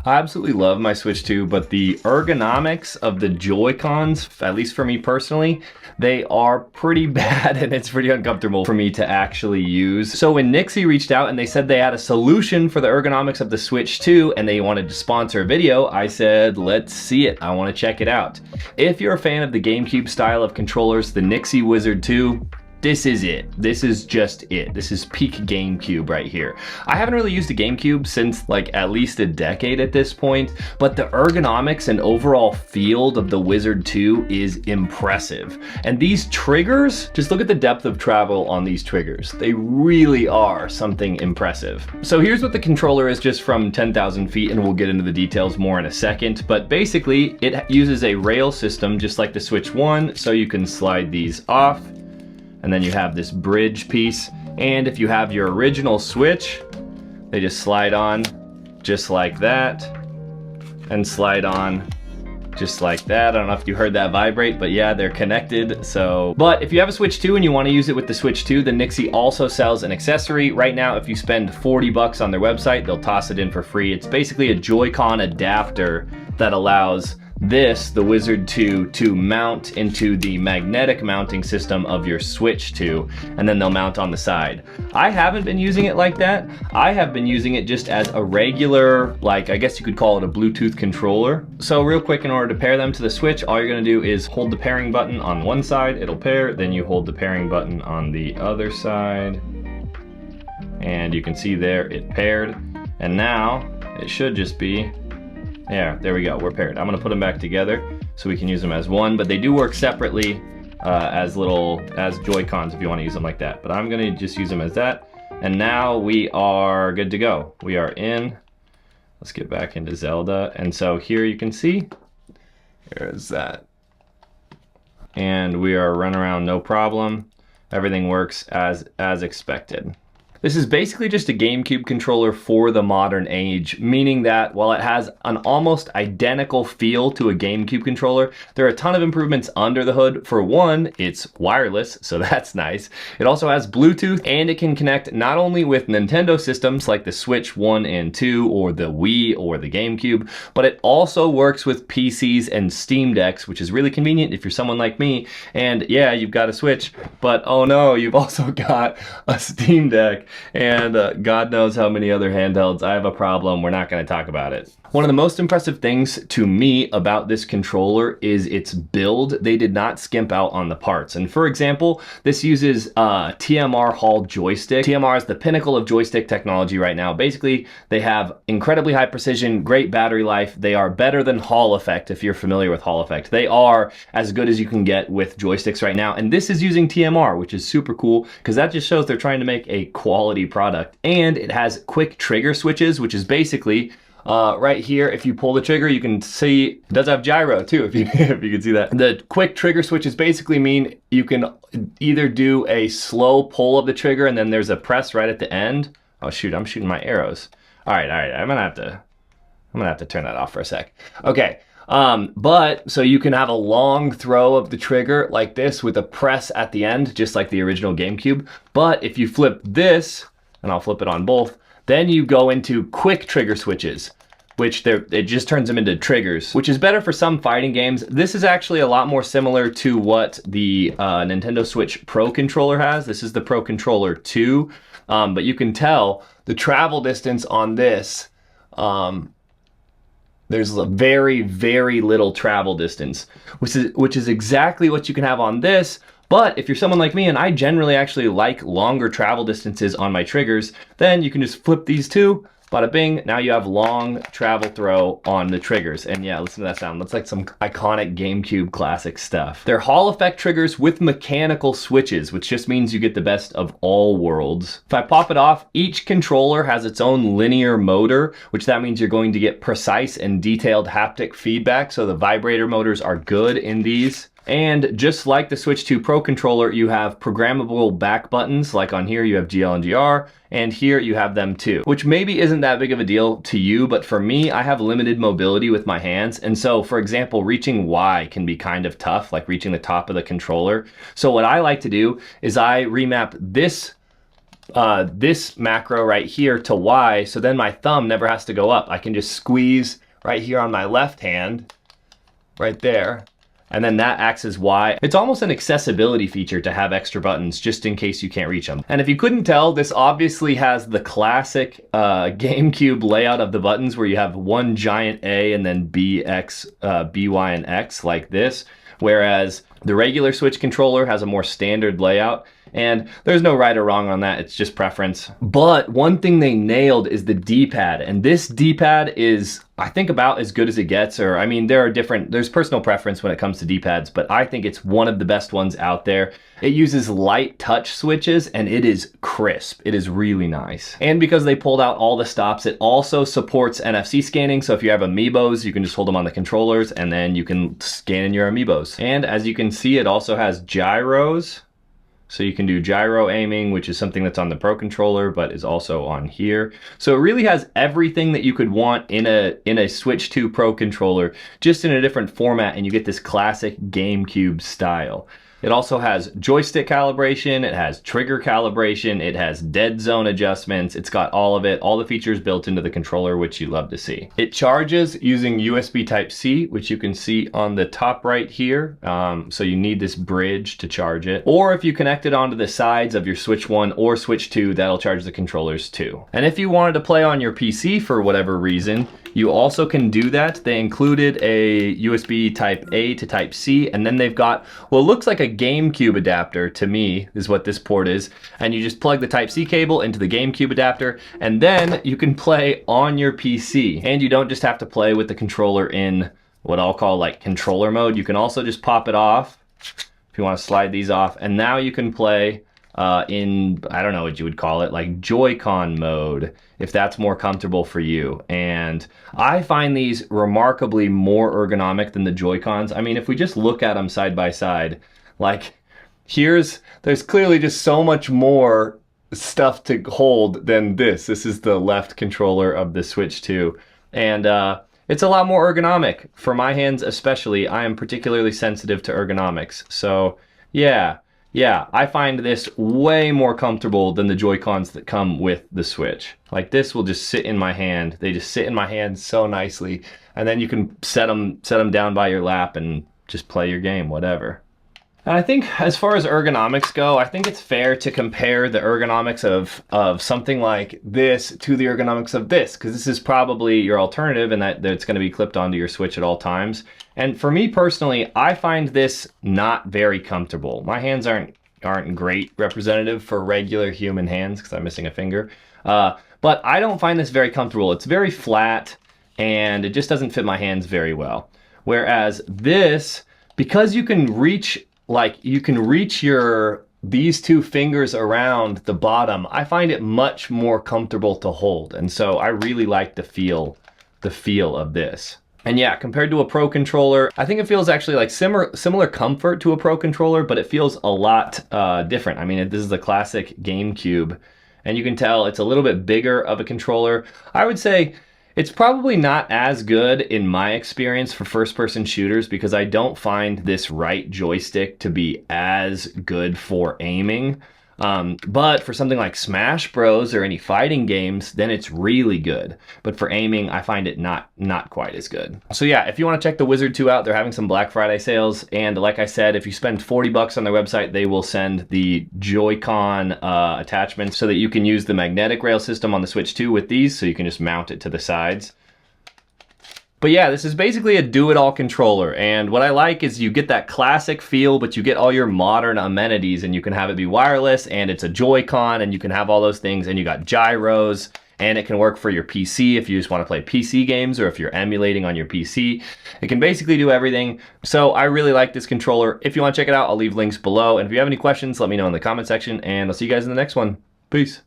I absolutely love my Switch 2, but the ergonomics of the Joy-Cons, at least for me personally, they are pretty bad and it's pretty uncomfortable for me to actually use. So when Nyxi reached out and they said they had a solution for the ergonomics of the Switch 2 and they wanted to sponsor a video, I said, let's see it. I want to check it out. If you're a fan of the GameCube style of controllers, the Nyxi Wizard 2, this is it. This is just it. This is peak GameCube right here. I haven't really used a GameCube since like at least a decade at this point, but the ergonomics and overall feel of the Wizard 2 is impressive. And these triggers, just look at the depth of travel on these triggers. They really are something impressive. So here's what the controller is just from 10,000 feet, and we'll get into the details more in a second. But basically, it uses a rail system just like the Switch 1, so you can slide these off. And then you have this bridge piece. And if you have your original Switch, they just slide on just like that and slide on just like that. I don't know if you heard that vibrate, but yeah, they're connected. So, but if you have a Switch 2 and you want to use it with the Switch 2, then Nyxi also sells an accessory. Right now, if you spend 40 bucks on their website, they'll toss it in for free. It's basically a Joy-Con adapter that allows this, the Wizard 2, to mount into the magnetic mounting system of your Switch 2, and then they'll mount on the side. I haven't been using it like that. I have been using it just as a regular, like, I guess you could call it a Bluetooth controller. So real quick, in order to pair them to the Switch, all you're gonna do is hold the pairing button on one side, it'll pair, then you hold the pairing button on the other side, and you can see there it paired, and now it should just be, yeah, there we go, we're paired. I'm gonna put them back together so we can use them as one, but they do work separately as Joy-Cons if you wanna use them like that. But I'm gonna just use them as that. And now we are good to go. We are in, let's get back into Zelda. And so here you can see, here's that. And we are running around no problem. Everything works as expected. This is basically just a GameCube controller for the modern age, meaning that while it has an almost identical feel to a GameCube controller, there are a ton of improvements under the hood. For one, it's wireless, so that's nice. It also has Bluetooth, and it can connect not only with Nintendo systems like the Switch 1 and 2, or the Wii, or the GameCube, but it also works with PCs and Steam Decks, which is really convenient if you're someone like me, and yeah, you've got a Switch, but oh no, you've also got a Steam Deck. And God knows how many other handhelds. I have a problem. We're not going to talk about it. One of the most impressive things to me about this controller is its build. They did not skimp out on the parts. And for example, this uses TMR Hall joystick. TMR is the pinnacle of joystick technology right now. Basically, they have incredibly high precision, great battery life. They are better than Hall Effect, if you're familiar with Hall Effect. They are as good as you can get with joysticks right now. And this is using TMR, which is super cool because that just shows they're trying to make a quality product. And it has quick trigger switches, which is basically right here, if you pull the trigger, you can see it does have gyro too, if you can see that. The quick trigger switches basically mean you can either do a slow pull of the trigger and then there's a press right at the end. Oh shoot, I'm shooting my arrows. All right, I'm gonna have to turn that off for a sec. Okay. But so you can have a long throw of the trigger like this with a press at the end, just like the original GameCube. But if you flip this, and I'll flip it on both, then you go into quick trigger switches, which it just turns them into triggers, which is better for some fighting games. This is actually a lot more similar to what the Nintendo Switch Pro Controller has. This is the Pro Controller 2, but you can tell the travel distance on this, there's a very, very little travel distance, which is exactly what you can have on this. But if you're someone like me, and I generally actually like longer travel distances on my triggers, then you can just flip these two, bada bing, now you have long travel throw on the triggers. And yeah, listen to that sound. That's like some iconic GameCube classic stuff. They're Hall Effect triggers with mechanical switches, which just means you get the best of all worlds. If I pop it off, each controller has its own linear motor, which that means you're going to get precise and detailed haptic feedback. So the vibrator motors are good in these. And just like the Switch 2 Pro controller, you have programmable back buttons, like on here you have GL and GR, and here you have them too, which maybe isn't that big of a deal to you, but for me, I have limited mobility with my hands, and so, for example, reaching Y can be kind of tough, like reaching the top of the controller. So what I like to do is I remap this this macro right here to Y, so then my thumb never has to go up. I can just squeeze right here on my left hand, right there, and then that acts as Y. It's almost an accessibility feature to have extra buttons just in case you can't reach them. And if you couldn't tell, this obviously has the classic GameCube layout of the buttons where you have one giant A and then B, X, B, Y, and X like this, whereas the regular Switch controller has a more standard layout. And there's no right or wrong on that, it's just preference. But one thing they nailed is the D-pad, and this D-pad is, I think, about as good as it gets, or I mean, there's personal preference when it comes to D-pads, but I think it's one of the best ones out there. It uses light touch switches and it is crisp. It is really nice. And because they pulled out all the stops, it also supports NFC scanning. So if you have amiibos, you can just hold them on the controllers and then you can scan in your amiibos. And as you can see, it also has gyros. So you can do gyro aiming, which is something that's on the Pro controller, but is also on here. So it really has everything that you could want in a Switch 2 Pro controller, just in a different format, and you get this classic GameCube style. It also has joystick calibration, it has trigger calibration, it has dead zone adjustments, it's got all of it, all the features built into the controller, which you love to see. It charges using USB Type-C, which you can see on the top right here. So you need this bridge to charge it. Or if you connect it onto the sides of your Switch 1 or Switch 2, that'll charge the controllers too. And if you wanted to play on your PC for whatever reason, you also can do that. They included a USB Type A to Type C, and then they've got what looks like a GameCube adapter, to me, is what this port is. And you just plug the Type C cable into the GameCube adapter, and then you can play on your PC. And you don't just have to play with the controller in what I'll call like controller mode. You can also just pop it off, if you want to slide these off, and now you can play in, I don't know what you would call it, like Joycon mode, if that's more comfortable for you. And I find these remarkably more ergonomic than the Joy-Cons. I mean, if we just look at them side by side, like there's clearly just so much more stuff to hold than this. This is the left controller of the Switch 2. And it's a lot more ergonomic. For my hands especially, I am particularly sensitive to ergonomics. So yeah, I find this way more comfortable than the Joy-Cons that come with the Switch. Like this will just sit in my hand. They just sit in my hand so nicely. And then you can set them down by your lap and just play your game, whatever. And I think as far as ergonomics go, I think it's fair to compare the ergonomics of something like this to the ergonomics of this, because this is probably your alternative in that it's going to be clipped onto your Switch at all times. And for me personally, I find this not very comfortable. My hands aren't great representative for regular human hands because I'm missing a finger. But I don't find this very comfortable. It's very flat and it just doesn't fit my hands very well. Whereas this, because you can reach these two fingers around the bottom, I find it much more comfortable to hold. And so I really like the feel of this. And yeah, compared to a Pro controller, I think it feels actually like similar comfort to a Pro controller, but it feels a lot different. I mean, this is the classic GameCube, and you can tell it's a little bit bigger of a controller. I would say it's probably not as good in my experience for first-person shooters because I don't find this right joystick to be as good for aiming. But for something like Smash Bros or any fighting games, then it's really good. But for aiming, I find it not quite as good. So yeah, if you want to check the Wizard 2 out, they're having some Black Friday sales. And like I said, if you spend 40 bucks on their website, they will send the Joy-Con attachments so that you can use the magnetic rail system on the Switch 2 with these, so you can just mount it to the sides. But yeah, this is basically a do-it-all controller, and what I like is you get that classic feel, but you get all your modern amenities, and you can have it be wireless, and it's a Joy-Con, and you can have all those things, and you got gyros, and it can work for your PC if you just want to play PC games, or if you're emulating on your PC. It can basically do everything, so I really like this controller. If you want to check it out, I'll leave links below, and if you have any questions, let me know in the comment section, and I'll see you guys in the next one. Peace.